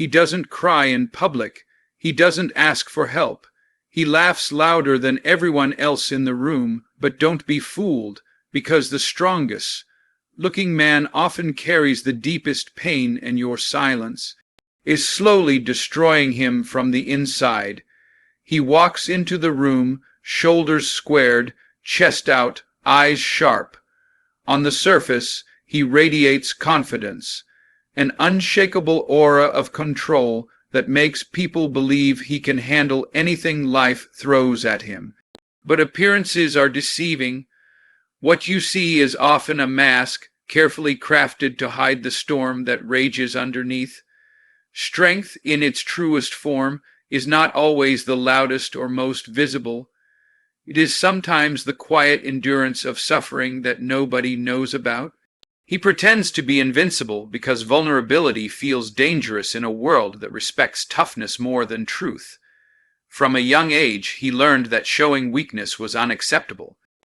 He doesn't cry in public. He doesn't ask for help. He laughs louder than everyone else in the room, but don't be fooled, because the strongest looking man often carries the deepest pain, and your silence is slowly destroying him from the inside. He walks into the room, shoulders squared, chest out, eyes sharp. On the surface, he radiates confidence, an unshakable aura of control that makes people believe he can handle anything life throws at him. But appearances are deceiving. What you see is often a mask, carefully crafted to hide the storm that rages underneath. Strength, in its truest form, is not always the loudest or most visible. It is sometimes the quiet endurance of suffering that nobody knows about. He pretends to be invincible because vulnerability feels dangerous in a world that respects toughness more than truth. From a young age, he learned that showing weakness was unacceptable.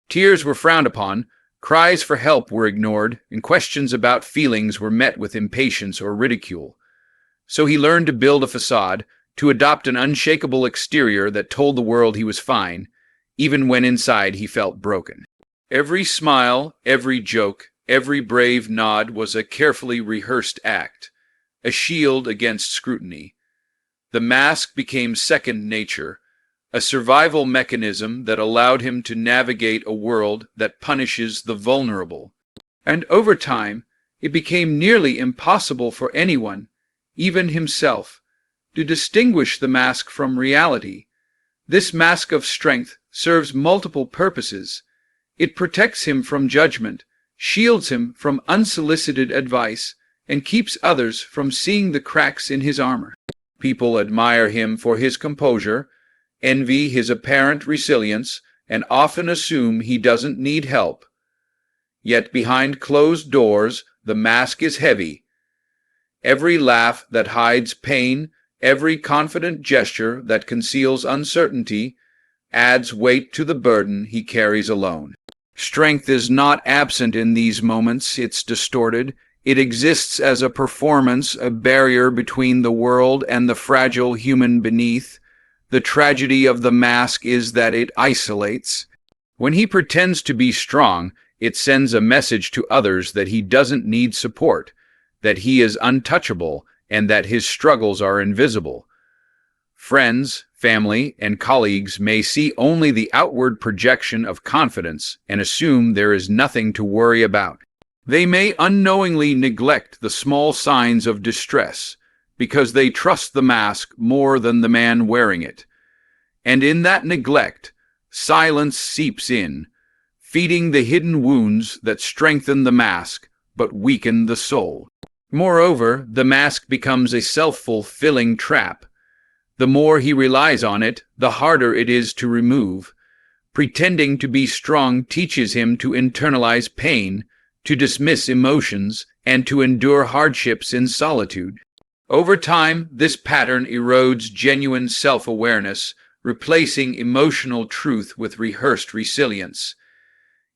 Tears were frowned upon, cries for help were ignored, and questions about feelings were met with impatience or ridicule. So he learned to build a facade, to adopt an unshakable exterior that told the world he was fine, even when inside he felt broken. Every smile, every joke, every brave nod was a carefully rehearsed act, a shield against scrutiny. The mask became second nature, a survival mechanism that allowed him to navigate a world that punishes the vulnerable. And over time, it became nearly impossible for anyone, even himself, to distinguish the mask from reality. This mask of strength serves multiple purposes. It protects him from judgment, shields him from unsolicited advice, and keeps others from seeing the cracks in his armor. People admire him for his composure, envy his apparent resilience, and often assume he doesn't need help. Yet behind closed doors, the mask is heavy. Every laugh that hides pain, every confident gesture that conceals uncertainty, adds weight to the burden he carries alone. Strength is not absent in these moments, it's distorted. It exists as a performance, a barrier between the world and the fragile human beneath. The tragedy of the mask is that it isolates. When he pretends to be strong, it sends a message to others that he doesn't need support, that he is untouchable, and that his struggles are invisible. Friends, family, and colleagues may see only the outward projection of confidence and assume there is nothing to worry about. They may unknowingly neglect the small signs of distress because they trust the mask more than the man wearing it. And in that neglect, silence seeps in, feeding the hidden wounds that strengthen the mask but weaken the soul. Moreover, the mask becomes a self-fulfilling trap. The more he relies on it, the harder it is to remove. Pretending to be strong teaches him to internalize pain, to dismiss emotions, and to endure hardships in solitude. Over time, this pattern erodes genuine self-awareness, replacing emotional truth with rehearsed resilience.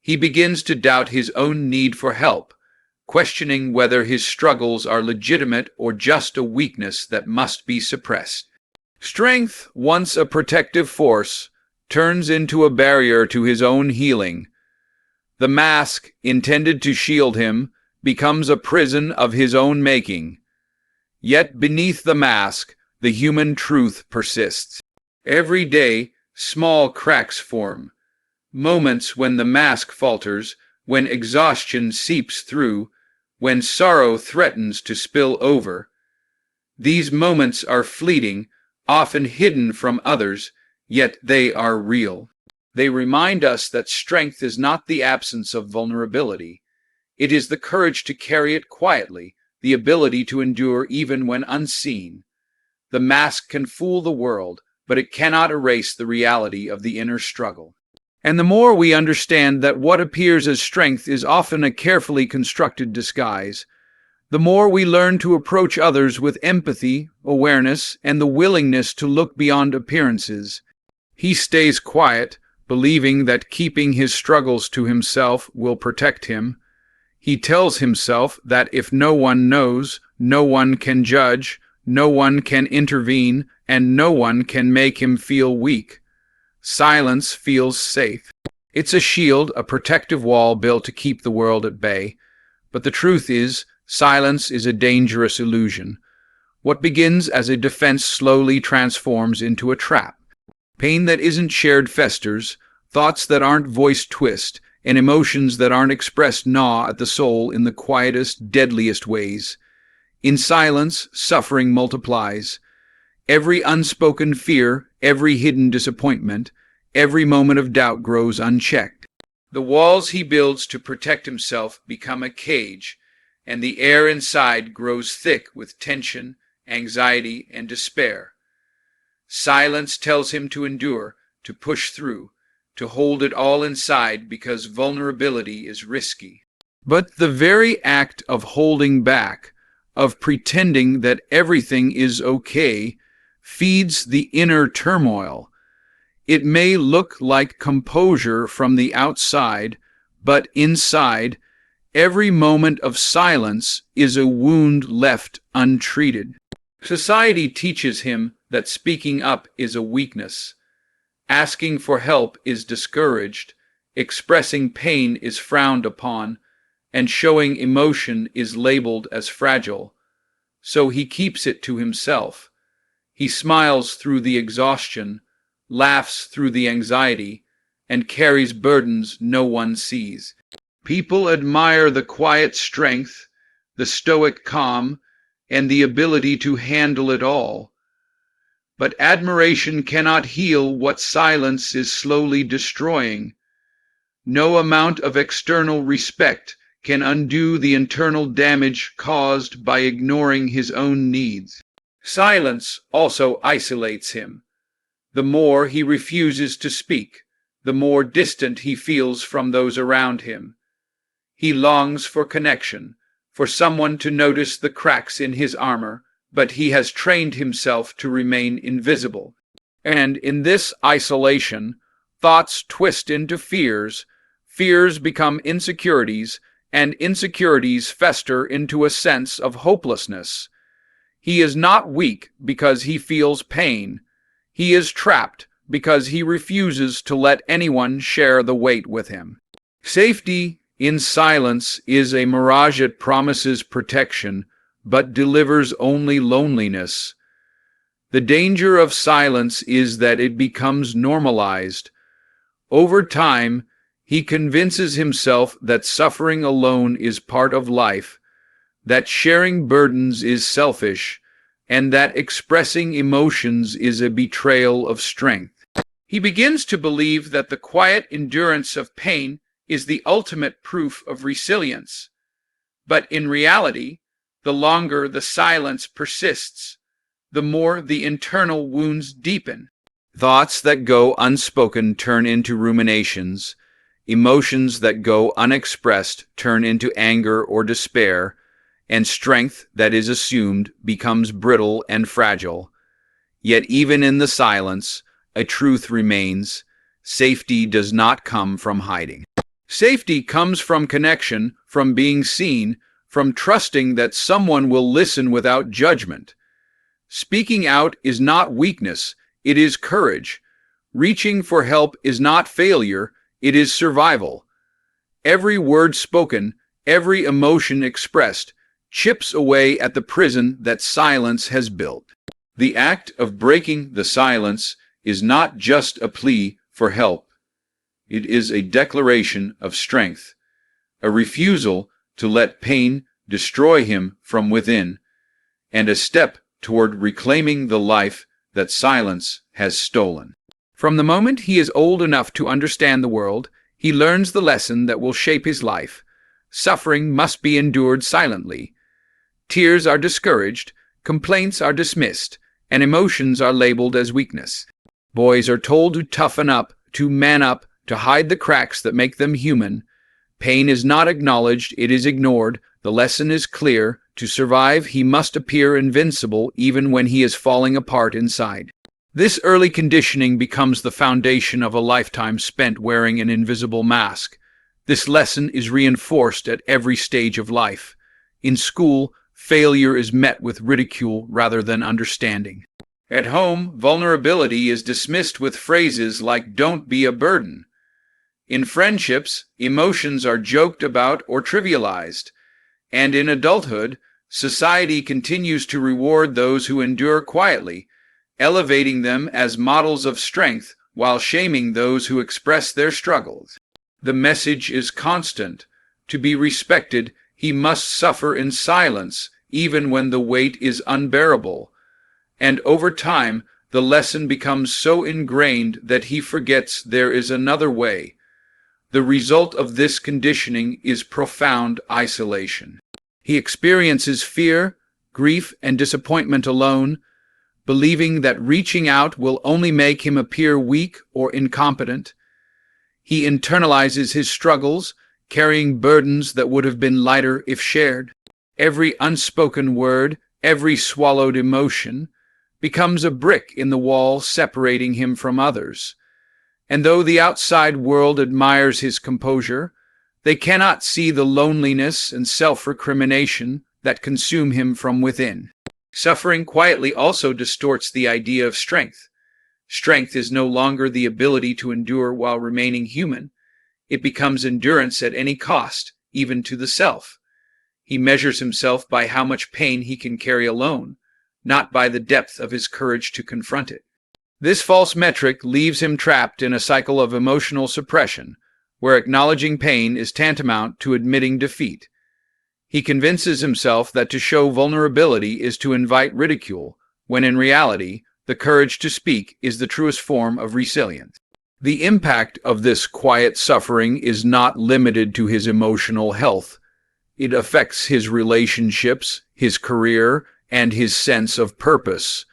He begins to doubt his own need for help, questioning whether his struggles are legitimate or just a weakness that must be suppressed. Strength, once a protective force, turns into a barrier to his own healing. The mask, intended to shield him, becomes a prison of his own making. Yet beneath the mask, the human truth persists. Every day, small cracks form, moments when the mask falters, when exhaustion seeps through, when sorrow threatens to spill over. These moments are fleeting, often hidden from others, yet they are real. They remind us that strength is not the absence of vulnerability. It is the courage to carry it quietly, the ability to endure even when unseen. The mask can fool the world, but it cannot erase the reality of the inner struggle. And the more we understand that what appears as strength is often a carefully constructed disguise, the more we learn to approach others with empathy, awareness, and the willingness to look beyond appearances. He stays quiet, believing that keeping his struggles to himself will protect him. He tells himself that if no one knows, no one can judge, No one can intervene, and no one can make him feel weak. Silence feels safe. It's a shield, a protective wall built to keep the world at bay. But the truth is, silence is a dangerous illusion. What begins as a defense slowly transforms into a trap. Pain that isn't shared festers, thoughts that aren't voiced twist, and emotions that aren't expressed gnaw at the soul in the quietest, deadliest ways. In silence, suffering multiplies. Every unspoken fear, every hidden disappointment, every moment of doubt grows unchecked. The walls he builds to protect himself become a cage, and the air inside grows thick with tension, anxiety, and despair. Silence tells him to endure, to push through, to hold it all inside because vulnerability is risky. But the very act of holding back, of pretending that everything is okay, feeds the inner turmoil. It may look like composure from the outside, but inside, every moment of silence is a wound left untreated. Society teaches him that speaking up is a weakness. Asking for help is discouraged, expressing pain is frowned upon, and showing emotion is labeled as fragile. So he keeps it to himself. He smiles through the exhaustion, laughs through the anxiety, and carries burdens no one sees. People admire the quiet strength, the stoic calm, and the ability to handle it all. But admiration cannot heal what silence is slowly destroying. No amount of external respect can undo the internal damage caused by ignoring his own needs. Silence also isolates him. The more he refuses to speak, the more distant he feels from those around him. He longs for connection, for someone to notice the cracks in his armor, but he has trained himself to remain invisible. And in this isolation, thoughts twist into fears, fears become insecurities, and insecurities fester into a sense of hopelessness. He is not weak because he feels pain. He is trapped because he refuses to let anyone share the weight with him. Safety in silence is a mirage. It promises protection, but delivers only loneliness. The danger of silence is that it becomes normalized. Over time, he convinces himself that suffering alone is part of life, that sharing burdens is selfish, and that expressing emotions is a betrayal of strength. He begins to believe that the quiet endurance of pain is the ultimate proof of resilience. But in reality, the longer the silence persists, the more the internal wounds deepen. Thoughts that go unspoken turn into ruminations. Emotions that go unexpressed turn into anger or despair, and strength that is assumed becomes brittle and fragile. Yet even in the silence, a truth remains: safety does not come from hiding. Safety comes from connection, from being seen, from trusting that someone will listen without judgment. Speaking out is not weakness, it is courage. Reaching for help is not failure, it is survival. Every word spoken, every emotion expressed, chips away at the prison that silence has built. The act of breaking the silence is not just a plea for help. It is a declaration of strength, a refusal to let pain destroy him from within, and a step toward reclaiming the life that silence has stolen. From the moment he is old enough to understand the world, he learns the lesson that will shape his life. Suffering must be endured silently. Tears are discouraged, complaints are dismissed, and emotions are labeled as weakness. Boys are told to toughen up, to man up, to hide the cracks that make them human. Pain is not acknowledged, it is ignored. The lesson is clear: to survive, he must appear invincible even when he is falling apart inside. This early conditioning becomes the foundation of a lifetime spent wearing an invisible mask. This lesson is reinforced at every stage of life. In school, failure is met with ridicule rather than understanding. At home, vulnerability is dismissed with phrases like "don't be a burden." In friendships, emotions are joked about or trivialized. And in adulthood, society continues to reward those who endure quietly, elevating them as models of strength while shaming those who express their struggles. The message is constant. To be respected, he must suffer in silence, even when the weight is unbearable. And over time, the lesson becomes so ingrained that he forgets there is another way. The result of this conditioning is profound isolation. He experiences fear, grief, and disappointment alone, believing that reaching out will only make him appear weak or incompetent. He internalizes his struggles, carrying burdens that would have been lighter if shared. Every unspoken word, every swallowed emotion, becomes a brick in the wall separating him from others. And though the outside world admires his composure, they cannot see the loneliness and self-recrimination that consume him from within. Suffering quietly also distorts the idea of strength. Strength is no longer the ability to endure while remaining human. It becomes endurance at any cost, even to the self. He measures himself by how much pain he can carry alone, not by the depth of his courage to confront it. This false metric leaves him trapped in a cycle of emotional suppression, where acknowledging pain is tantamount to admitting defeat. He convinces himself that to show vulnerability is to invite ridicule, when in reality, the courage to speak is the truest form of resilience. The impact of this quiet suffering is not limited to his emotional health. It affects his relationships, his career, and his sense of purpose.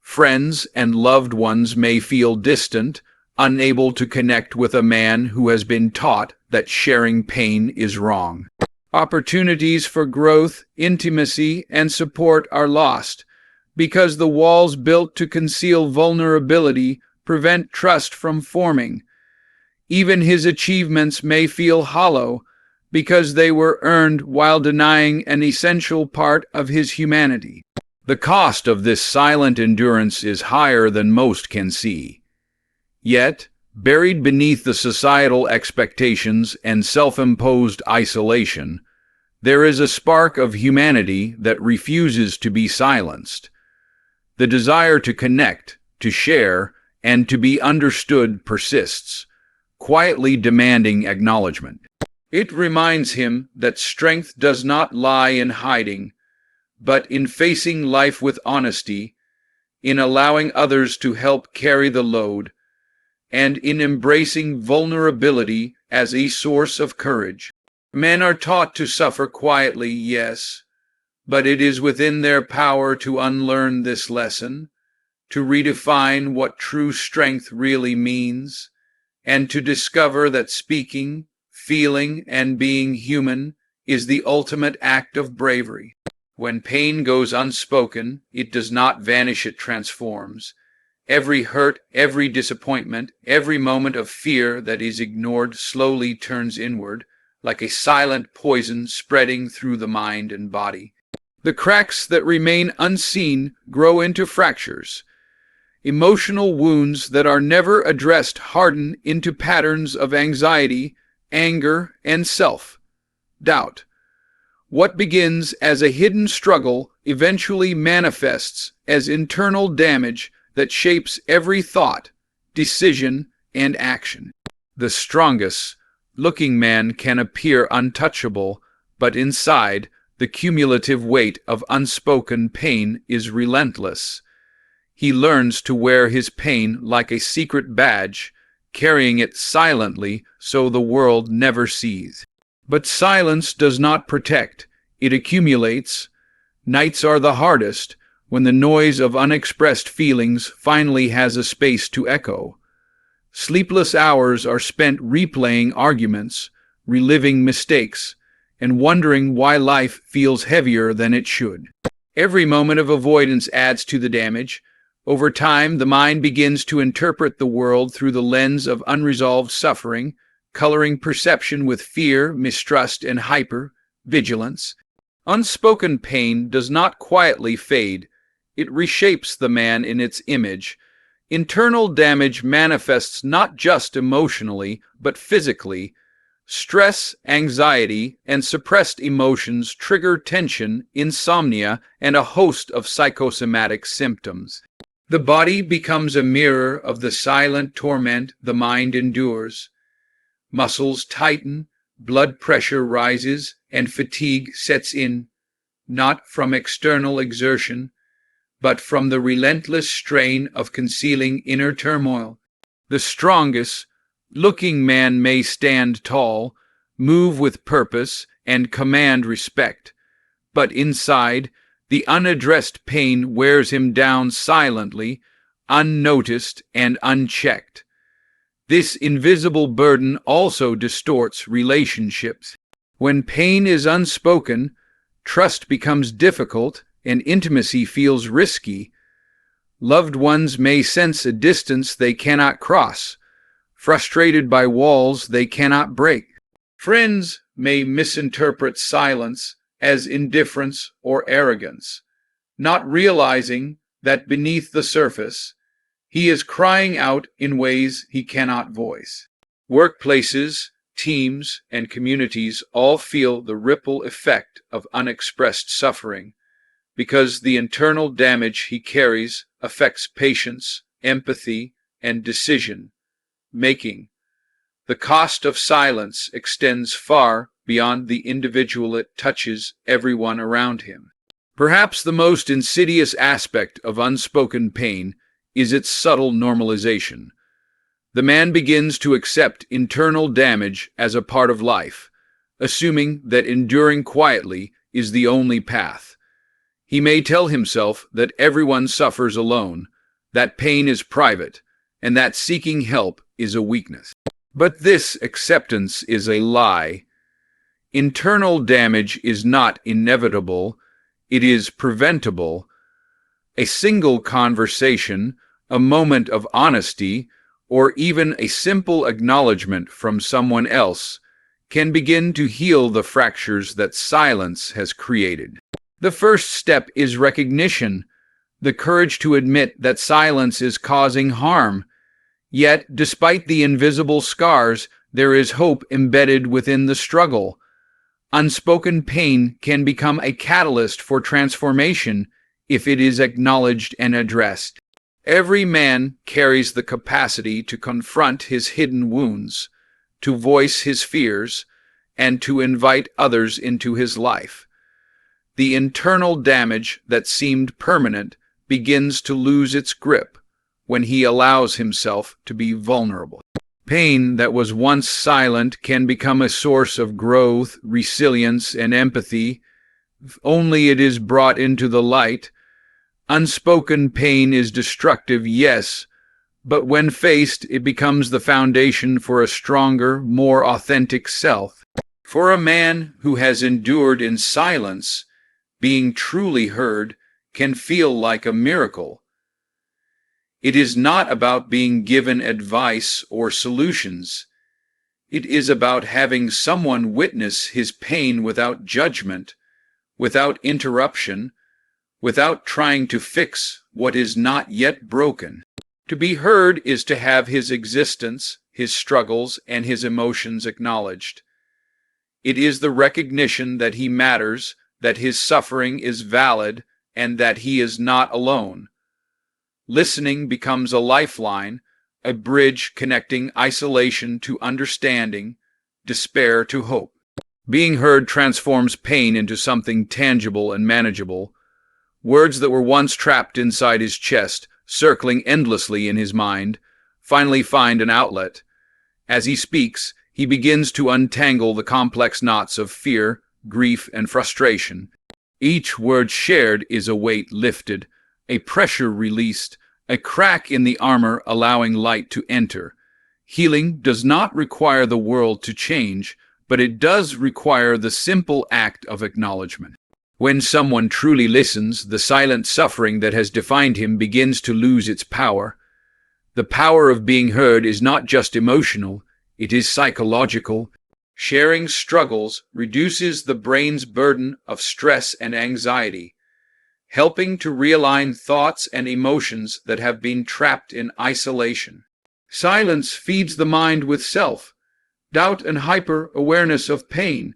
Friends and loved ones may feel distant, unable to connect with a man who has been taught that sharing pain is wrong. Opportunities for growth, intimacy, and support are lost because the walls built to conceal vulnerability prevent trust from forming. Even his achievements may feel hollow because they were earned while denying an essential part of his humanity. The cost of this silent endurance is higher than most can see. Yet, buried beneath the societal expectations and self-imposed isolation, there is a spark of humanity that refuses to be silenced. The desire to connect, to share, and to be understood persists, quietly demanding acknowledgement. It reminds him that strength does not lie in hiding, but in facing life with honesty, in allowing others to help carry the load, and in embracing vulnerability as a source of courage. Men are taught to suffer quietly, yes, but it is within their power to unlearn this lesson, to redefine what true strength really means, and to discover that speaking, feeling, and being human is the ultimate act of bravery. When pain goes unspoken, it does not vanish, it transforms. Every hurt, every disappointment, every moment of fear that is ignored slowly turns inward, like a silent poison spreading through the mind and body. The cracks that remain unseen grow into fractures. Emotional wounds that are never addressed harden into patterns of anxiety, anger, and self-doubt. What begins as a hidden struggle eventually manifests as internal damage that shapes every thought, decision, and action. The strongest looking man can appear untouchable, but inside, the cumulative weight of unspoken pain is relentless. He learns to wear his pain like a secret badge, carrying it silently so the world never sees. But silence does not protect, it accumulates. Nights are the hardest, when the noise of unexpressed feelings finally has a space to echo. Sleepless hours are spent replaying arguments, reliving mistakes, and wondering why life feels heavier than it should. Every moment of avoidance adds to the damage. Over time, the mind begins to interpret the world through the lens of unresolved suffering, coloring perception with fear, mistrust, and hyper-vigilance. Unspoken pain does not quietly fade. It reshapes the man in its image. Internal damage manifests not just emotionally, but physically. Stress, anxiety, and suppressed emotions trigger tension, insomnia, and a host of psychosomatic symptoms. The body becomes a mirror of the silent torment the mind endures. Muscles tighten, blood pressure rises, and fatigue sets in, not from external exertion, but from the relentless strain of concealing inner turmoil. The strongest looking man may stand tall, move with purpose, and command respect, but inside, the unaddressed pain wears him down silently, unnoticed and unchecked. This invisible burden also distorts relationships. When pain is unspoken, trust becomes difficult and intimacy feels risky. Loved ones may sense a distance they cannot cross, frustrated by walls they cannot break. Friends may misinterpret silence as indifference or arrogance, not realizing that beneath the surface, he is crying out in ways he cannot voice. Workplaces, teams, and communities all feel the ripple effect of unexpressed suffering, because the internal damage he carries affects patience, empathy, and decision making. The cost of silence extends far beyond the individual. It touches everyone around him. Perhaps the most insidious aspect of unspoken pain is its subtle normalization. The man begins to accept internal damage as a part of life, assuming that enduring quietly is the only path. He may tell himself that everyone suffers alone, that pain is private, and that seeking help is a weakness. But this acceptance is a lie. Internal damage is not inevitable, it is preventable. A single conversation, a moment of honesty, or even a simple acknowledgement from someone else can begin to heal the fractures that silence has created. The first step is recognition, the courage to admit that silence is causing harm. Yet, despite the invisible scars, there is hope embedded within the struggle. Unspoken pain can become a catalyst for transformation if it is acknowledged and addressed. Every man carries the capacity to confront his hidden wounds, to voice his fears, and to invite others into his life. The internal damage that seemed permanent begins to lose its grip when he allows himself to be vulnerable. Pain that was once silent can become a source of growth, resilience, and empathy if only it is brought into the light. Unspoken pain is destructive, yes, but when faced, it becomes the foundation for a stronger, more authentic self. For a man who has endured in silence, being truly heard can feel like a miracle. It is not about being given advice or solutions. It is about having someone witness his pain without judgment, without interruption, without trying to fix what is not yet broken. To be heard is to have his existence, his struggles, and his emotions acknowledged. It is the recognition that he matters, that his suffering is valid, and that he is not alone. Listening becomes a lifeline, a bridge connecting isolation to understanding, despair to hope. Being heard transforms pain into something tangible and manageable. Words that were once trapped inside his chest, circling endlessly in his mind, finally find an outlet. As he speaks, he begins to untangle the complex knots of fear, grief, and frustration. Each word shared is a weight lifted, a pressure released, a crack in the armor allowing light to enter. Healing does not require the world to change, but it does require the simple act of acknowledgement. When someone truly listens, the silent suffering that has defined him begins to lose its power. The power of being heard is not just emotional, it is psychological. Sharing struggles reduces the brain's burden of stress and anxiety, helping to realign thoughts and emotions that have been trapped in isolation. Silence feeds the mind with self, doubt and hyper-awareness of pain,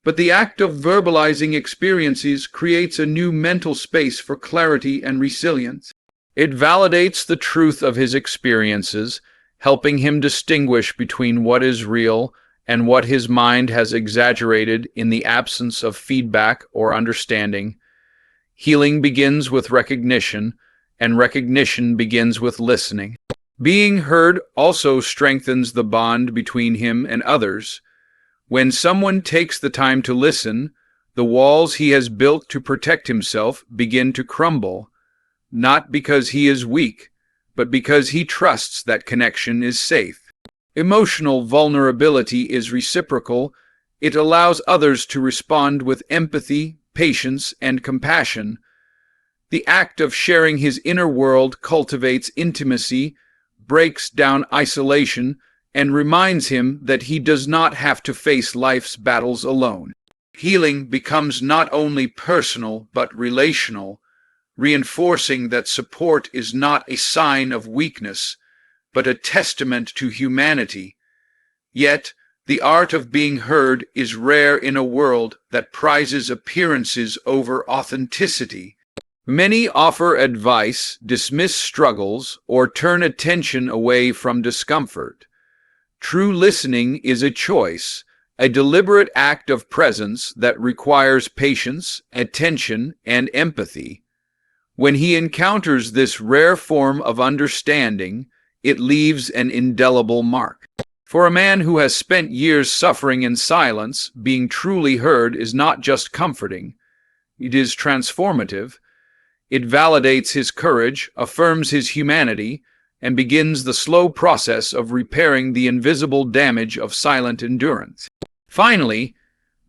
but the act of verbalizing experiences creates a new mental space for clarity and resilience. It validates the truth of his experiences, helping him distinguish between what is real and what his mind has exaggerated in the absence of feedback or understanding. Healing begins with recognition, and recognition begins with listening. Being heard also strengthens the bond between him and others. When someone takes the time to listen, the walls he has built to protect himself begin to crumble, not because he is weak, but because he trusts that connection is safe. Emotional vulnerability is reciprocal. It allows others to respond with empathy, patience, and compassion. The act of sharing his inner world cultivates intimacy, breaks down isolation, and reminds him that he does not have to face life's battles alone. Healing becomes not only personal but relational, reinforcing that support is not a sign of weakness, but a testament to humanity. Yet, the art of being heard is rare in a world that prizes appearances over authenticity. Many offer advice, dismiss struggles, or turn attention away from discomfort. True listening is a choice, a deliberate act of presence that requires patience, attention, and empathy. When he encounters this rare form of understanding, it leaves an indelible mark. For a man who has spent years suffering in silence, being truly heard is not just comforting, it is transformative. It validates his courage, affirms his humanity, and begins the slow process of repairing the invisible damage of silent endurance. Finally,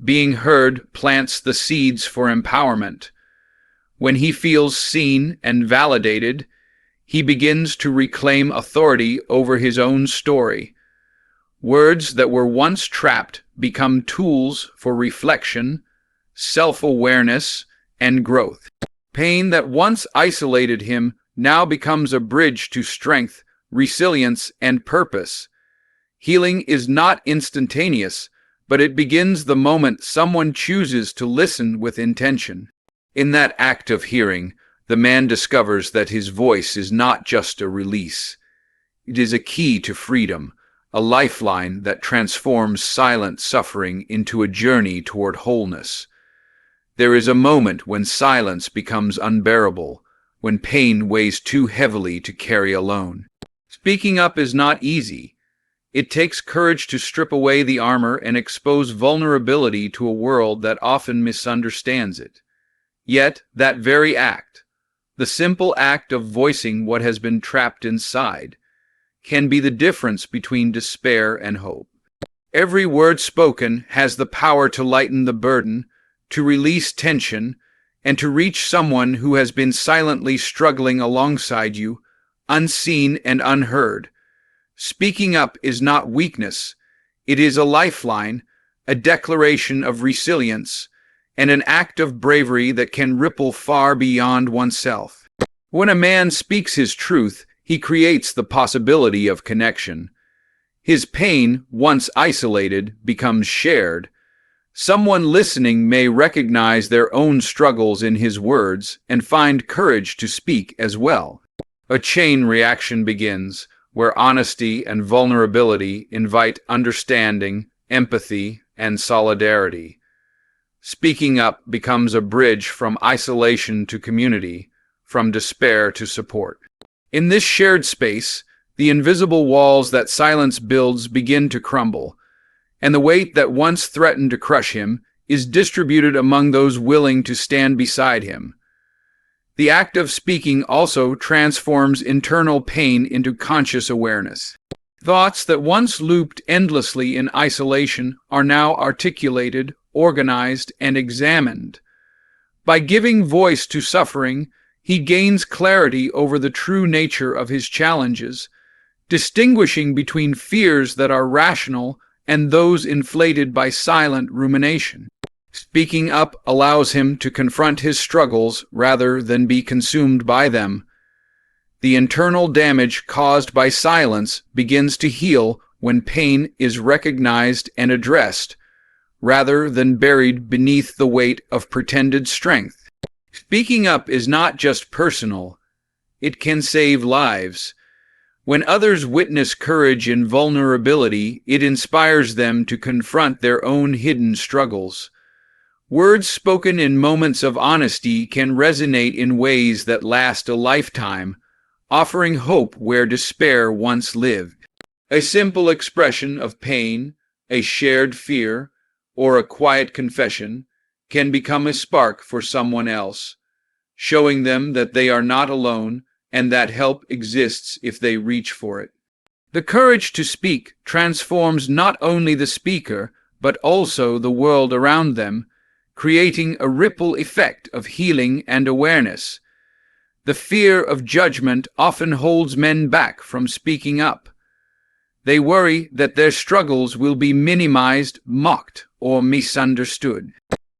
being heard plants the seeds for empowerment. When he feels seen and validated, he begins to reclaim authority over his own story. Words that were once trapped become tools for reflection, self-awareness, and growth. Pain that once isolated him now becomes a bridge to strength, resilience, and purpose. Healing is not instantaneous, but it begins the moment someone chooses to listen with intention. In that act of hearing, the man discovers that his voice is not just a release. It is a key to freedom, a lifeline that transforms silent suffering into a journey toward wholeness. There is a moment when silence becomes unbearable, when pain weighs too heavily to carry alone. Speaking up is not easy. It takes courage to strip away the armor and expose vulnerability to a world that often misunderstands it. Yet, that very act, the simple act of voicing what has been trapped inside, can be the difference between despair and hope. Every word spoken has the power to lighten the burden, to release tension, and to reach someone who has been silently struggling alongside you, unseen and unheard. Speaking up is not weakness. It is a lifeline, a declaration of resilience, and an act of bravery that can ripple far beyond oneself. When a man speaks his truth, he creates the possibility of connection. His pain, once isolated, becomes shared. Someone listening may recognize their own struggles in his words and find courage to speak as well. A chain reaction begins, where honesty and vulnerability invite understanding, empathy, and solidarity. Speaking up becomes a bridge from isolation to community, from despair to support. In this shared space, the invisible walls that silence builds begin to crumble, and the weight that once threatened to crush him is distributed among those willing to stand beside him. The act of speaking also transforms internal pain into conscious awareness. Thoughts that once looped endlessly in isolation are now articulated, organized, and examined. By giving voice to suffering, he gains clarity over the true nature of his challenges, distinguishing between fears that are rational and those inflated by silent rumination. Speaking up allows him to confront his struggles rather than be consumed by them. The internal damage caused by silence begins to heal when pain is recognized and addressed, rather than buried beneath the weight of pretended strength. Speaking up is not just personal, it can save lives. When others witness courage in vulnerability, it inspires them to confront their own hidden struggles. Words spoken in moments of honesty can resonate in ways that last a lifetime, offering hope where despair once lived. A simple expression of pain, a shared fear, or a quiet confession can become a spark for someone else, showing them that they are not alone and that help exists if they reach for it. The courage to speak transforms not only the speaker, but also the world around them, creating a ripple effect of healing and awareness. The fear of judgment often holds men back from speaking up. They worry that their struggles will be minimized, mocked, or misunderstood.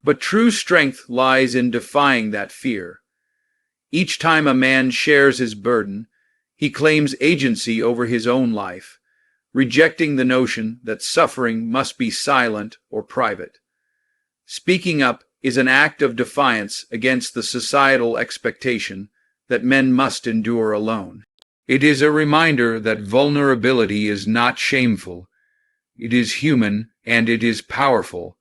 But true strength lies in defying that fear. Each time a man shares his burden, he claims agency over his own life, rejecting the notion that suffering must be silent or private. Speaking up is an act of defiance against the societal expectation that men must endure alone. It is a reminder that vulnerability is not shameful. It is human and it is powerful.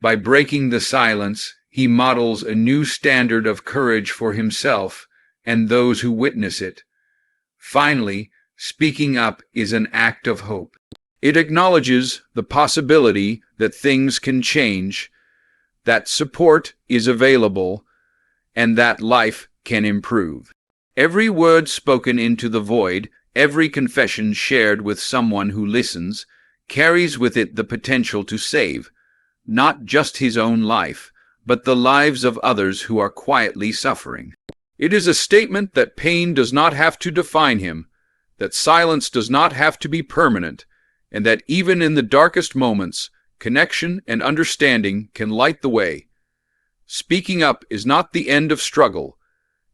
By breaking the silence, he models a new standard of courage for himself and those who witness it. Finally, speaking up is an act of hope. It acknowledges the possibility that things can change, that support is available, and that life can improve. Every word spoken into the void, every confession shared with someone who listens, carries with it the potential to save, not just his own life, but the lives of others who are quietly suffering. It is a statement that pain does not have to define him, that silence does not have to be permanent, and that even in the darkest moments, connection and understanding can light the way. Speaking up is not the end of struggle.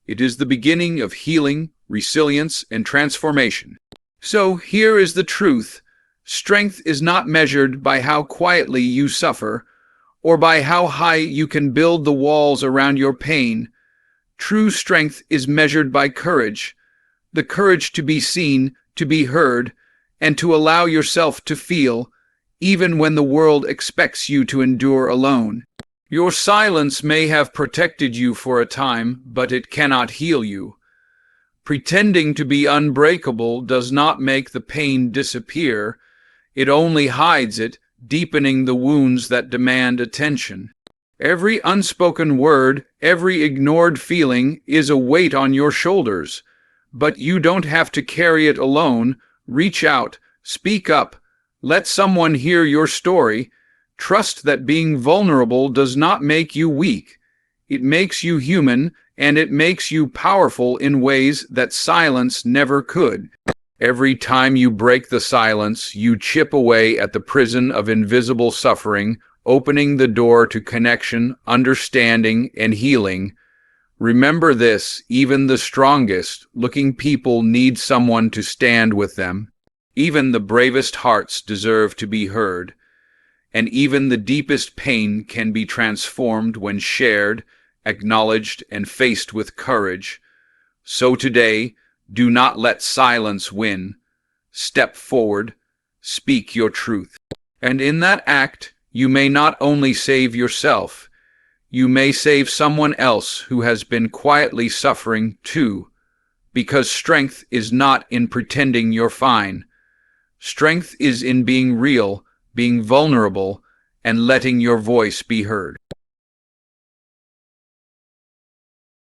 It is the beginning of healing, resilience, and transformation. So here is the truth. Strength is not measured by how quietly you suffer, or by how high you can build the walls around your pain. True strength is measured by courage, the courage to be seen, to be heard, and to allow yourself to feel, even when the world expects you to endure alone. Your silence may have protected you for a time, but it cannot heal you. Pretending to be unbreakable does not make the pain disappear. It only hides it, deepening the wounds that demand attention. Every unspoken word, every ignored feeling is a weight on your shoulders. But you don't have to carry it alone. Reach out, speak up, let someone hear your story. Trust that being vulnerable does not make you weak. It makes you human, and it makes you powerful in ways that silence never could. Every time you break the silence, you chip away at the prison of invisible suffering, opening the door to connection, understanding, and healing. Remember this, even the strongest looking people need someone to stand with them. Even the bravest hearts deserve to be heard. And even the deepest pain can be transformed when shared, acknowledged, and faced with courage. So today, do not let silence win. Step forward, speak your truth. And in that act, you may not only save yourself, you may save someone else who has been quietly suffering too, because strength is not in pretending you're fine. Strength is in being real, being vulnerable, and letting your voice be heard.